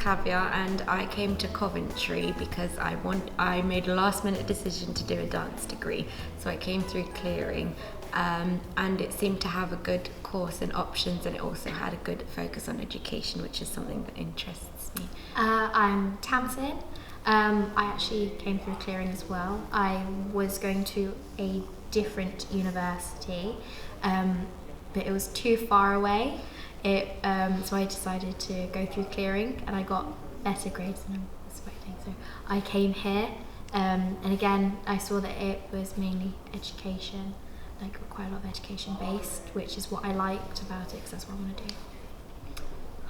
Tavia, and I came to Coventry because I made a last minute decision to do a dance degree. So I came through clearing, and it seemed to have a good course and options, and it also had a good focus on education, which is something that interests me. I'm Tamsin. I actually came through clearing as well. I was going to a different university, but it was too far away. So I decided to go through clearing, and I got better grades than I was expecting. So I came here, and again I saw that it was mainly education, like quite a lot of education based, which is what I liked about it because that's what I want to do.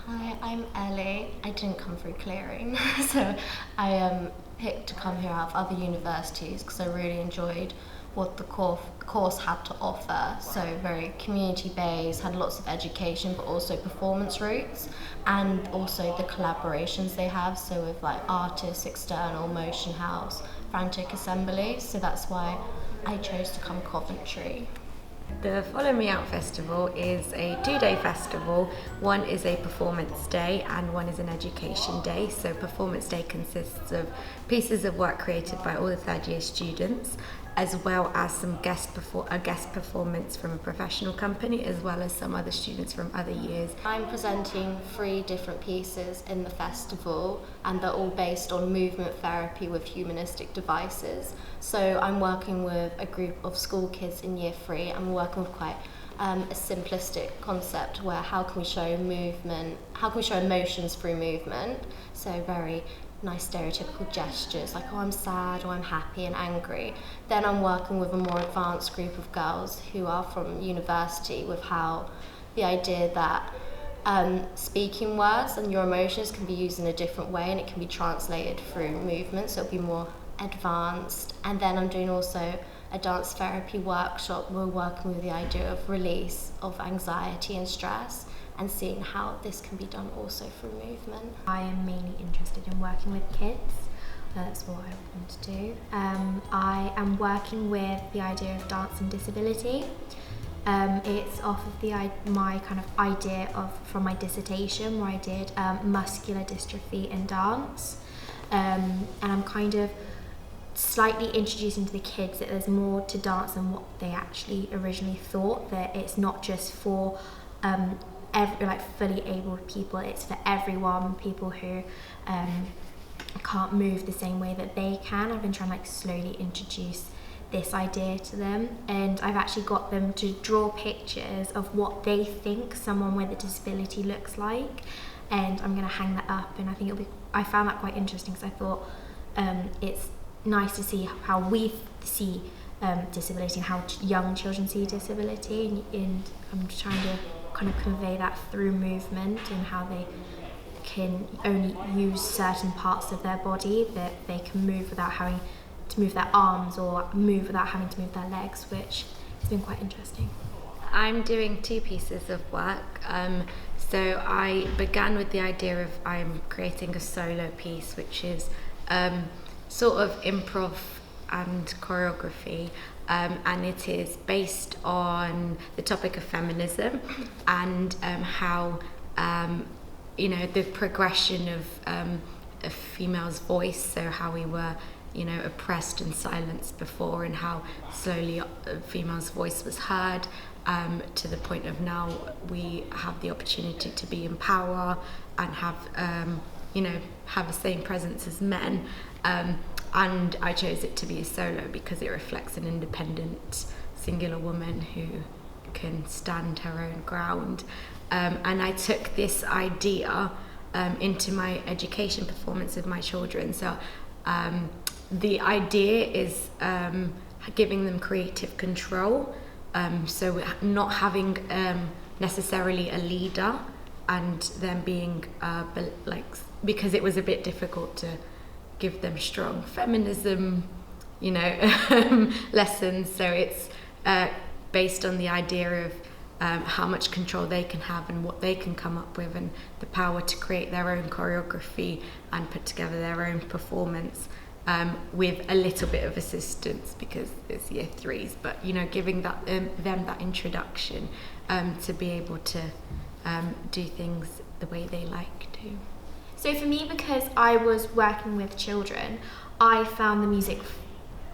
Hi, I'm Ellie. I didn't come through clearing, so I picked to come here out of other universities because I really enjoyed what the course had to offer. So very community based, had lots of education, but also performance routes, and also the collaborations they have. So with like artists, external, motion house, frantic assemblies. So that's why I chose to come Coventry. The Follow Me Out Festival is a 2-day festival. One is a performance day and one is an education day. So performance day consists of pieces of work created by all the third year students, as well as a guest performance from a professional company, as well as some other students from other years. I'm presenting 3 different pieces in the festival, and they're all based on movement therapy with humanistic devices. So I'm working with a group of school kids in year 3, and we're working with quite a simplistic concept where how can we show emotions through movement. So very nice stereotypical gestures like, oh, I'm sad, or I'm happy and angry. Then I'm working with a more advanced group of girls who are from university, with how the idea that speaking words and your emotions can be used in a different way, and it can be translated through movement, so it'll be more advanced. And then I'm doing also a dance therapy workshop. We're working with the idea of release of anxiety and stress, and seeing how this can be done also through movement. I am mainly interested in working with kids. That's what I want to do. I am working with the idea of dance and disability. It's off of my kind of idea from my dissertation, where I did muscular dystrophy in dance, and I'm kind of slightly introducing to the kids that there's more to dance than what they actually originally thought. That it's not just for fully able people, it's for everyone, people who can't move the same way that they can. I've been trying to slowly introduce this idea to them, and I've actually got them to draw pictures of what they think someone with a disability looks like, and I'm going to hang that up, and I found that quite interesting because I thought it's nice to see how we see disability and how young children see disability, and I'm trying to kind of convey that through movement and how they can only use certain parts of their body, that they can move without having to move their arms or move without having to move their legs, which has been quite interesting. I'm doing 2 pieces of work. So I began with the idea of I'm creating a solo piece, which is sort of improv and choreography, and it is based on the topic of feminism and how the progression of a female's voice, so how we were oppressed and silenced before, and how slowly a female's voice was heard, to the point of now we have the opportunity to be in power and have the same presence as men. And I chose it to be a solo because it reflects an independent, singular woman who can stand her own ground. And I took this idea into my education performance of my children. So the idea is giving them creative control. So not having necessarily a leader, and them being because it was a bit difficult to give them strong feminism, lessons. So it's based on the idea of how much control they can have and what they can come up with, and the power to create their own choreography and put together their own performance, with a little bit of assistance because it's year 3s, but giving them that introduction to be able to do things the way they like to. So for me, because I was working with children, I found the music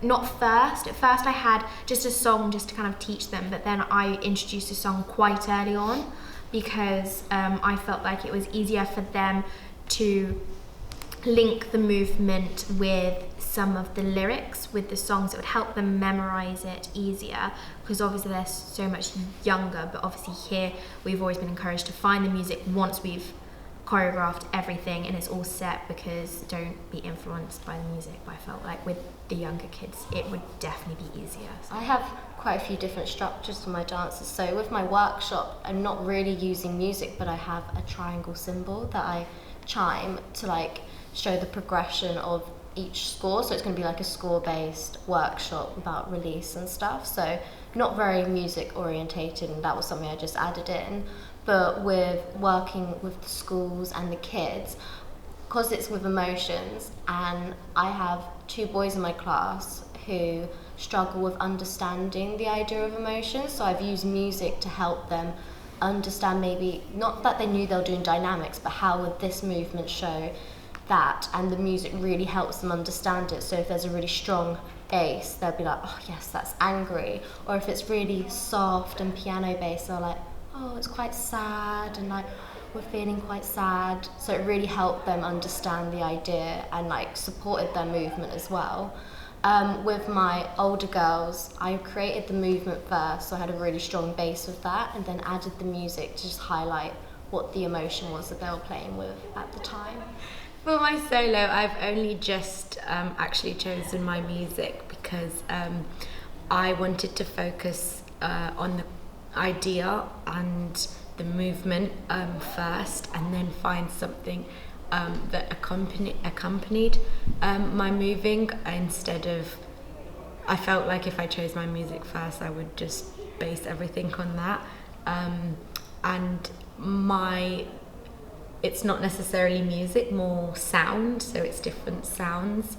not first. At first I had just a song just to kind of teach them, but then I introduced a song quite early on because I felt like it was easier for them to link the movement with some of the lyrics with the songs. It would help them memorize it easier because obviously they're so much younger, but obviously here we've always been encouraged to find the music once we've choreographed everything and it's all set, because don't be influenced by the music. But I felt like with the younger kids it would definitely be easier. I have quite a few different structures for my dances. So with my workshop, I'm not really using music, but I have a triangle symbol that I chime to like show the progression of each score. So it's going to be like a score-based workshop about release and stuff. So not very music orientated, and that was something I just added in. But with working with the schools and the kids, because it's with emotions, and I have 2 boys in my class who struggle with understanding the idea of emotions, so I've used music to help them understand, maybe not that they knew they were doing dynamics, but how would this movement show that, and the music really helps them understand it. So if there's a really strong bass, they'll be like, oh yes, that's angry, or if it's really soft and piano based, they're like, oh, it's quite sad, and like we're feeling quite sad. So it really helped them understand the idea and like supported their movement as well. With my older girls, I created the movement first, so I had a really strong base with that, and then added the music to just highlight what the emotion was that they were playing with at the time. For my solo, I've only just actually chosen my music because I wanted to focus on the idea and the movement first, and then find something that accompanied my moving, instead of, I felt like if I chose my music first I would just base everything on that, and it's not necessarily music, more sound, so it's different sounds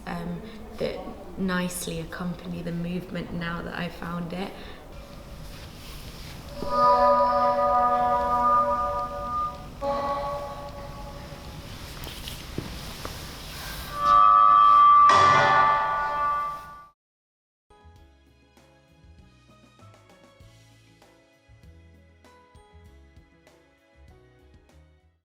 that nicely accompany the movement now that I found it.